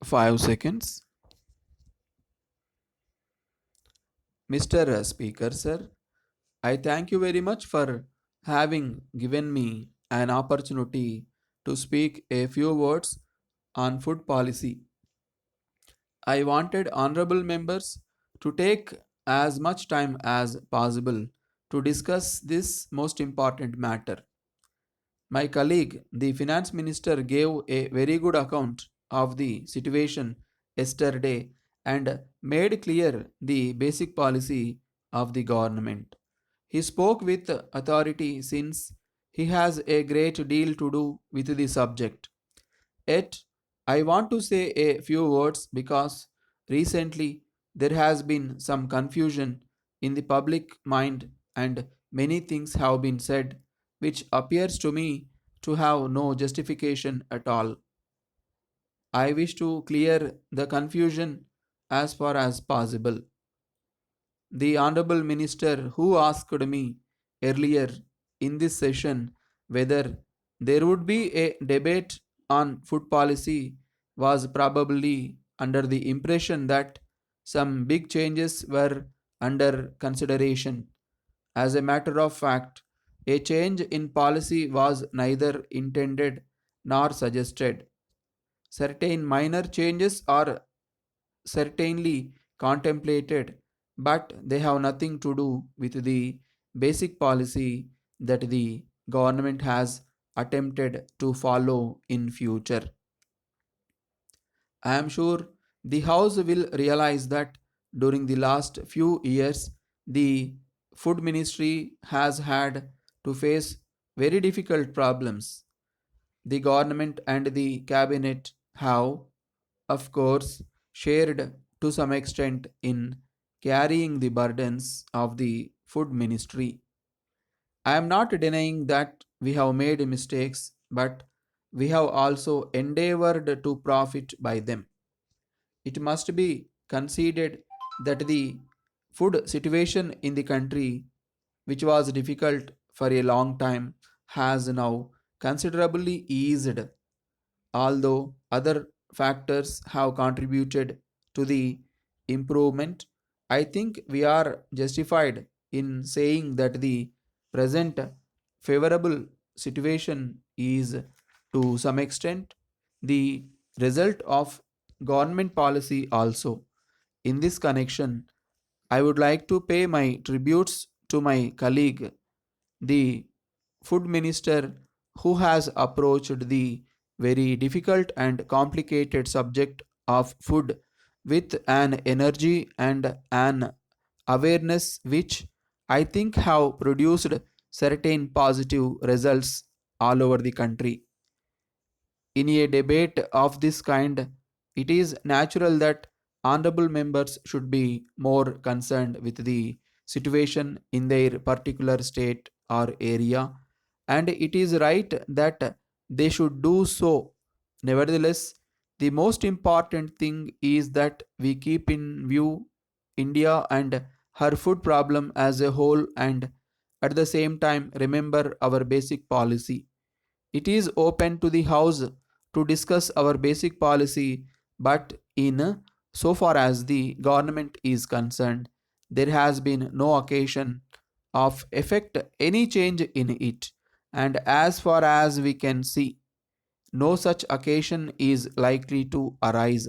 5 seconds. Mr. Speaker, sir, I thank you very much for having given me an opportunity to speak a few words on food policy. I wanted honorable members to take as much time as possible to discuss this most important matter. My colleague, the finance minister, gave a very good account of the situation yesterday and made clear the basic policy of the government. He spoke with authority since he has a great deal to do with the subject. Yet, I want to say a few words because recently there has been some confusion in the public mind and many things have been said which appears to me to have no justification at all. I wish to clear the confusion as far as possible. The Honorable Minister who asked me earlier in this session whether there would be a debate on food policy was probably under the impression that some big changes were under consideration. As a matter of fact, a change in policy was neither intended nor suggested. Certain minor changes are certainly contemplated, but they have nothing to do with the basic policy that the government has attempted to follow in future. I am sure the House will realize that during the last few years, the Food Ministry has had to face very difficult problems. The government and the cabinet have, of course, shared to some extent in carrying the burdens of the food ministry. I am not denying that we have made mistakes, but we have also endeavored to profit by them. It must be conceded that the food situation in the country, which was difficult for a long time, has now considerably eased, although other factors have contributed to the improvement. I think we are justified in saying that the present favorable situation is to some extent the result of government policy also. In this connection, I would like to pay my tributes to my colleague, the food minister, who has approached the very difficult and complicated subject of food with an energy and an awareness which I think have produced certain positive results all over the country. In a debate of this kind, it is natural that honorable members should be more concerned with the situation in their particular state or area, and it is right that they should do so. Nevertheless, the most important thing is that we keep in view India and her food problem as a whole, and at the same time remember our basic policy. It is open to the House to discuss our basic policy, but in so far as the government is concerned, there has been no occasion of effect any change in it, and as far as we can see, no such occasion is likely to arise.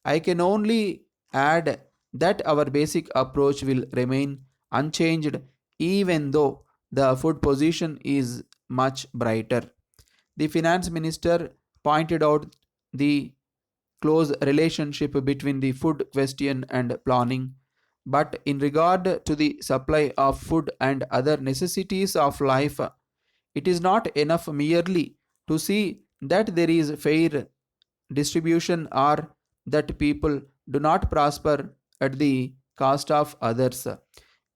I can only add that our basic approach will remain unchanged even though the food position is much brighter. The finance minister pointed out the close relationship between the food question and planning. But in regard to the supply of food and other necessities of life, it is not enough merely to see that there is fair distribution or that people do not prosper at the cost of others.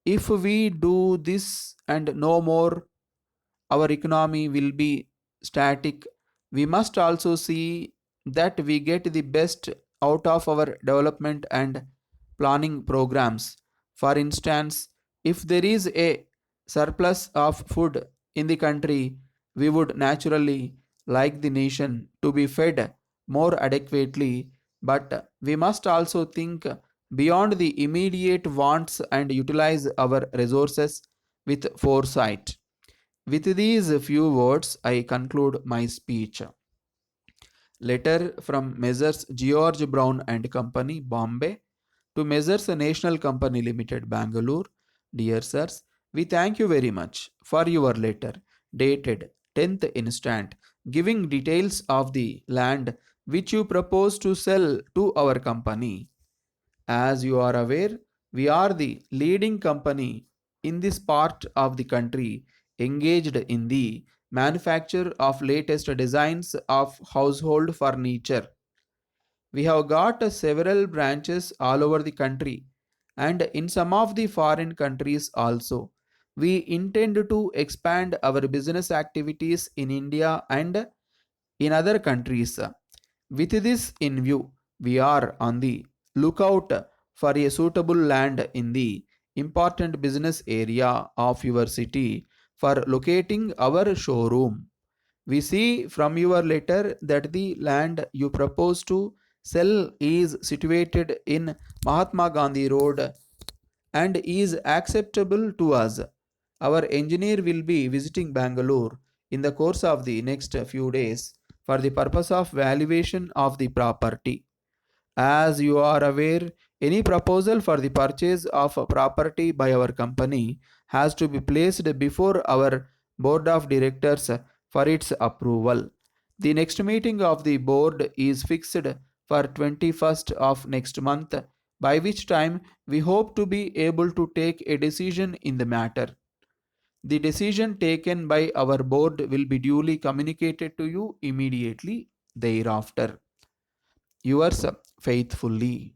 If we do this and no more, our economy will be static. We must also see that we get the best out of our development and planning programs. For instance, if there is a surplus of food in the country, we would naturally like the nation to be fed more adequately but we must also think beyond the immediate wants and utilize our resources with foresight. With these few words, I conclude my speech. Letter from Messrs. George Brown and Company, Bombay, to Messrs. National Company Limited, Bangalore. Dear sirs, we thank you very much for your letter dated 10th instant, giving details of the land which you propose to sell to our company. As you are aware, we are the leading company in this part of the country engaged in the manufacture of latest designs of household furniture. We have got several branches all over the country and in some of the foreign countries also. We intend to expand our business activities in India and in other countries. With this in view, we are on the lookout for a suitable land in the important business area of your city for locating our showroom. We see from your letter that the land you propose to sell is situated in Mahatma Gandhi Road and is acceptable to us. Our engineer will be visiting Bangalore in the course of the next few days for the purpose of valuation of the property. As you are aware, any proposal for the purchase of a property by our company has to be placed before our board of directors for its approval. The next meeting of the board is fixed for 21st of next month, by which time we hope to be able to take a decision in the matter. The decision taken by our board will be duly communicated to you immediately thereafter. Yours faithfully,